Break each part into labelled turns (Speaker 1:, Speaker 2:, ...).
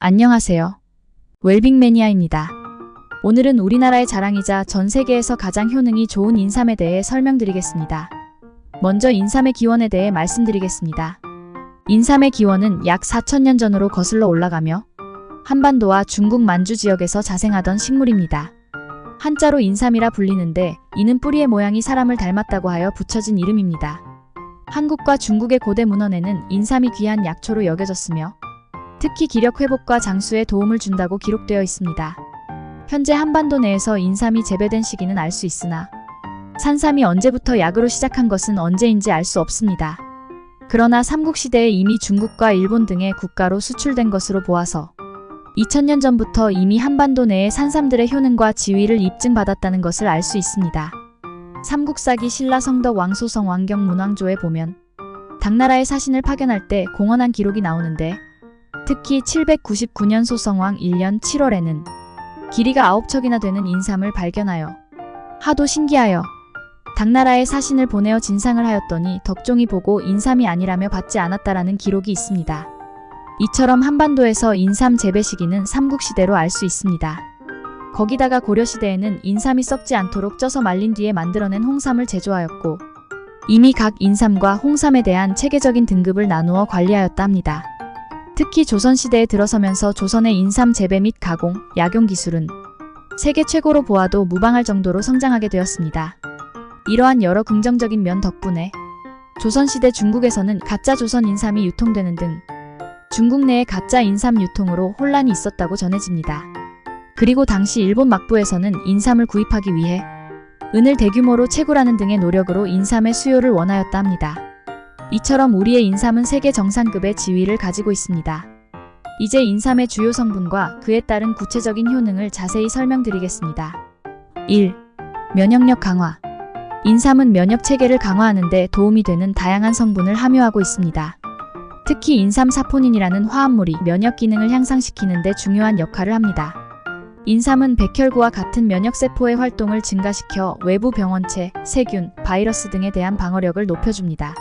Speaker 1: 안녕하세요. 웰빙 매니아입니다. 오늘은 우리나라의 자랑이자 전 세계에서 가장 효능이 좋은 인삼에 대해 설명드리겠습니다. 먼저 인삼의 기원에 대해 말씀드리겠습니다. 인삼의 기원은 약 4000년 전으로 거슬러 올라가며 한반도와 중국 만주 지역에서 자생하던 식물입니다. 한자로 인삼이라 불리는데 이는 뿌리의 모양이 사람을 닮았다고 하여 붙여진 이름입니다. 한국과 중국의 고대 문헌에는 인삼이 귀한 약초로 여겨졌으며 특히 기력 회복과 장수에 도움을 준다고 기록되어 있습니다. 현재 한반도 내에서 인삼이 재배된 시기는 알 수 있으나 산삼이 언제부터 약으로 시작한 것은 언제인지 알 수 없습니다. 그러나 삼국시대에 이미 중국과 일본 등의 국가로 수출된 것으로 보아서 2000년 전부터 이미 한반도 내에 산삼들의 효능과 지위를 입증받았다는 것을 알 수 있습니다. 삼국사기 신라성덕 왕소성 왕경 문왕조에 보면 당나라의 사신을 파견할 때 공언한 기록이 나오는데 특히 799년 소성왕 1년 7월에는 길이가 9척이나 되는 인삼을 발견하여 하도 신기하여 당나라의 사신을 보내어 진상을 하였더니 덕종이 보고 인삼이 아니라며 받지 않았다라는 기록이 있습니다. 이처럼 한반도에서 인삼 재배 시기는 삼국시대로 알 수 있습니다. 거기다가 고려시대에는 인삼이 썩지 않도록 쪄서 말린 뒤에 만들어낸 홍삼을 제조하였고 이미 각 인삼과 홍삼에 대한 체계적인 등급을 나누어 관리하였다 합니다. 특히 조선시대에 들어서면서 조선의 인삼 재배 및 가공, 약용 기술은 세계 최고로 보아도 무방할 정도로 성장하게 되었습니다. 이러한 여러 긍정적인 면 덕분에 조선시대 중국에서는 가짜 조선 인삼이 유통되는 등 중국 내의 가짜 인삼 유통으로 혼란이 있었다고 전해집니다. 그리고 당시 일본 막부에서는 인삼을 구입하기 위해 은을 대규모로 채굴하는 등의 노력으로 인삼의 수요를 원하였다 합니다. 이처럼 우리의 인삼은 세계 정상급의 지위를 가지고 있습니다. 이제 인삼의 주요 성분과 그에 따른 구체적인 효능을 자세히 설명드리겠습니다. 1. 면역력 강화. 인삼은 면역 체계를 강화하는 데 도움이 되는 다양한 성분을 함유하고 있습니다. 특히 인삼 사포닌이라는 화합물이 면역 기능을 향상시키는 데 중요한 역할을 합니다. 인삼은 백혈구와 같은 면역세포의 활동을 증가시켜 외부 병원체, 세균, 바이러스 등에 대한 방어력을 높여줍니다.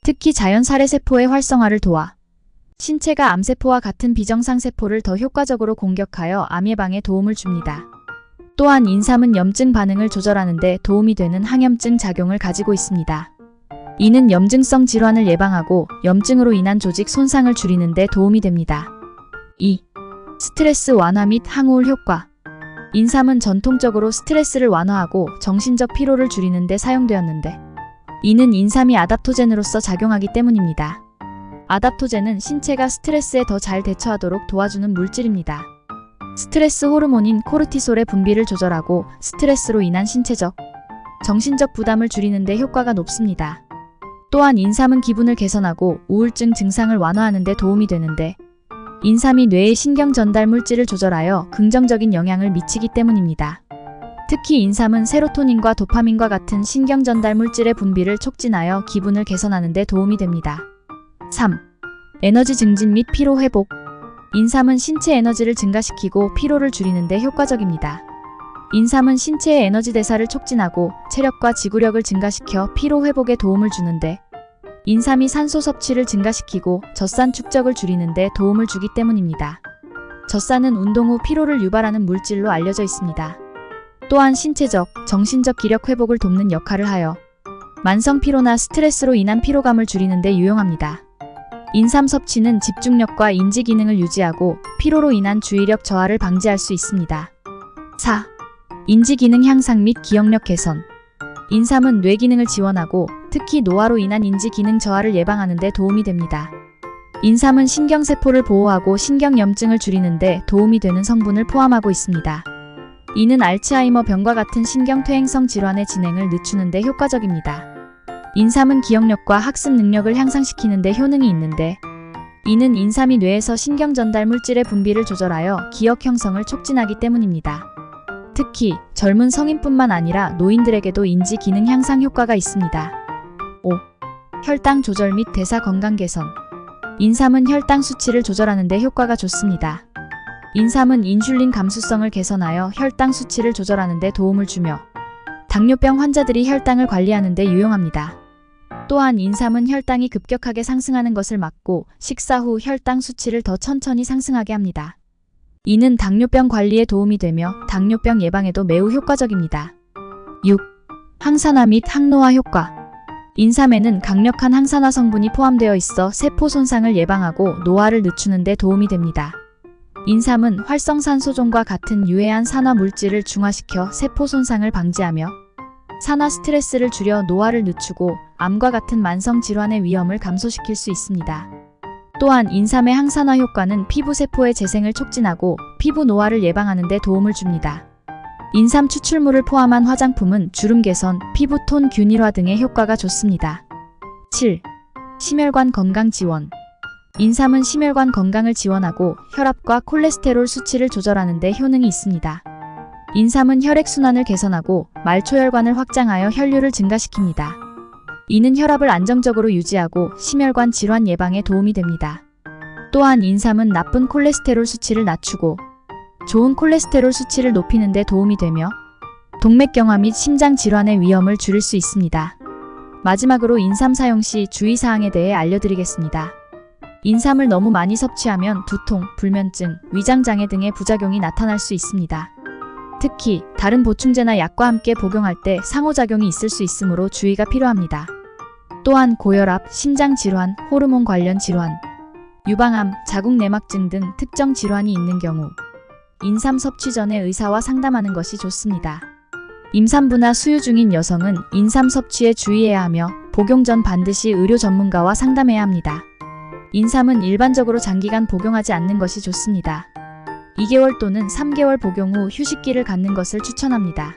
Speaker 1: 특히 자연 살해세포의 활성화를 도와 신체가 암세포와 같은 비정상세포를 더 효과적으로 공격하여 암 예방에 도움을 줍니다. 또한 인삼은 염증 반응을 조절하는 데 도움이 되는 항염증 작용을 가지고 있습니다. 이는 염증성 질환을 예방하고 염증으로 인한 조직 손상을 줄이는 데 도움이 됩니다. 2. 스트레스 완화 및 항우울 효과. 인삼은 전통적으로 스트레스를 완화하고 정신적 피로를 줄이는 데 사용되었는데 이는 인삼이 아답토젠으로서 작용하기 때문입니다. 아답토젠은 신체가 스트레스에 더 잘 대처하도록 도와주는 물질입니다. 스트레스 호르몬인 코르티솔의 분비를 조절하고 스트레스로 인한 신체적, 정신적 부담을 줄이는 데 효과가 높습니다. 또한 인삼은 기분을 개선하고 우울증 증상을 완화하는 데 도움이 되는데 인삼이 뇌의 신경 전달 물질을 조절하여 긍정적인 영향을 미치기 때문입니다. 특히 인삼은 세로토닌과 도파민과 같은 신경 전달 물질의 분비를 촉진하여 기분을 개선하는 데 도움이 됩니다. 3. 에너지 증진 및 피로 회복. 인삼은 신체 에너지를 증가시키고 피로를 줄이는 데 효과적입니다. 인삼은 신체의 에너지 대사를 촉진하고 체력과 지구력을 증가시켜 피로 회복에 도움을 주는데 인삼이 산소 섭취를 증가시키고 젖산 축적을 줄이는 데 도움을 주기 때문입니다. 젖산은 운동 후 피로를 유발하는 물질로 알려져 있습니다. 또한 신체적, 정신적 기력 회복을 돕는 역할을 하여 만성 피로나 스트레스로 인한 피로감을 줄이는 데 유용합니다. 인삼 섭취는 집중력과 인지 기능을 유지하고 피로로 인한 주의력 저하를 방지할 수 있습니다. 4. 인지 기능 향상 및 기억력 개선. 인삼은 뇌 기능을 지원하고 특히 노화로 인한 인지 기능 저하를 예방하는 데 도움이 됩니다. 인삼은 신경세포를 보호하고 신경염증을 줄이는 데 도움이 되는 성분을 포함하고 있습니다. 이는 알츠하이머 병과 같은 신경퇴행성 질환의 진행을 늦추는 데 효과적입니다. 인삼은 기억력과 학습 능력을 향상시키는 데 효능이 있는데 이는 인삼이 뇌에서 신경 전달 물질의 분비를 조절하여 기억 형성을 촉진하기 때문입니다. 특히 젊은 성인뿐만 아니라 노인들에게도 인지 기능 향상 효과가 있습니다. 5. 혈당 조절 및 대사 건강 개선. 인삼은 혈당 수치를 조절하는 데 효과가 좋습니다. 인삼은 인슐린 감수성을 개선하여 혈당 수치를 조절하는 데 도움을 주며 당뇨병 환자들이 혈당을 관리하는 데 유용합니다. 또한 인삼은 혈당이 급격하게 상승하는 것을 막고 식사 후 혈당 수치를 더 천천히 상승하게 합니다. 이는 당뇨병 관리에 도움이 되며 당뇨병 예방에도 매우 효과적입니다. 6. 항산화 및 항노화 효과. 인삼에는 강력한 항산화 성분이 포함되어 있어 세포 손상을 예방하고 노화를 늦추는 데 도움이 됩니다. 인삼은 활성산소종과 같은 유해한 산화 물질을 중화시켜 세포 손상을 방지하며 산화 스트레스를 줄여 노화를 늦추고 암과 같은 만성 질환의 위험을 감소시킬 수 있습니다. 또한 인삼의 항산화 효과는 피부 세포의 재생을 촉진하고 피부 노화를 예방하는 데 도움을 줍니다. 인삼 추출물을 포함한 화장품은 주름 개선, 피부 톤 균일화 등의 효과가 좋습니다. 7. 심혈관 건강 지원. 인삼은 심혈관 건강을 지원하고 혈압과 콜레스테롤 수치를 조절하는 데 효능이 있습니다. 인삼은 혈액순환을 개선하고 말초혈관을 확장하여 혈류를 증가시킵니다. 이는 혈압을 안정적으로 유지하고 심혈관 질환 예방에 도움이 됩니다. 또한 인삼은 나쁜 콜레스테롤 수치를 낮추고 좋은 콜레스테롤 수치를 높이는 데 도움이 되며 동맥경화 및 심장 질환의 위험을 줄일 수 있습니다. 마지막으로 인삼 사용 시 주의사항에 대해 알려드리겠습니다. 인삼을 너무 많이 섭취하면 두통, 불면증, 위장장애 등의 부작용이 나타날 수 있습니다. 특히 다른 보충제나 약과 함께 복용할 때 상호작용이 있을 수 있으므로 주의가 필요합니다. 또한 고혈압, 심장질환, 호르몬 관련 질환, 유방암, 자궁내막증 등 특정 질환이 있는 경우 인삼 섭취 전에 의사와 상담하는 것이 좋습니다. 임산부나 수유 중인 여성은 인삼 섭취에 주의해야 하며 복용 전 반드시 의료 전문가와 상담해야 합니다. 인삼은 일반적으로 장기간 복용하지 않는 것이 좋습니다. 2개월 또는 3개월 복용 후 휴식기를 갖는 것을 추천합니다.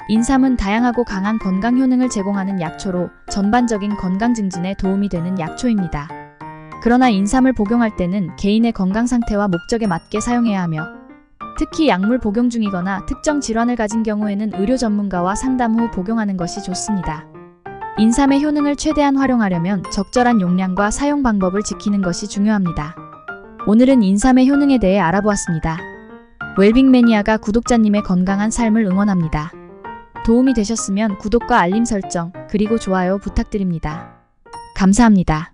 Speaker 1: 인삼은 다양하고 강한 건강 효능을 제공하는 약초로 전반적인 건강 증진에 도움이 되는 약초입니다. 그러나 인삼을 복용할 때는 개인의 건강 상태와 목적에 맞게 사용해야 하며 특히 약물 복용 중이거나 특정 질환을 가진 경우에는 의료 전문가와 상담 후 복용하는 것이 좋습니다. 인삼의 효능을 최대한 활용하려면 적절한 용량과 사용 방법을 지키는 것이 중요합니다. 오늘은 인삼의 효능에 대해 알아보았습니다. 웰빙 매니아가 구독자님의 건강한 삶을 응원합니다. 도움이 되셨으면 구독과 알림 설정, 그리고 좋아요 부탁드립니다. 감사합니다.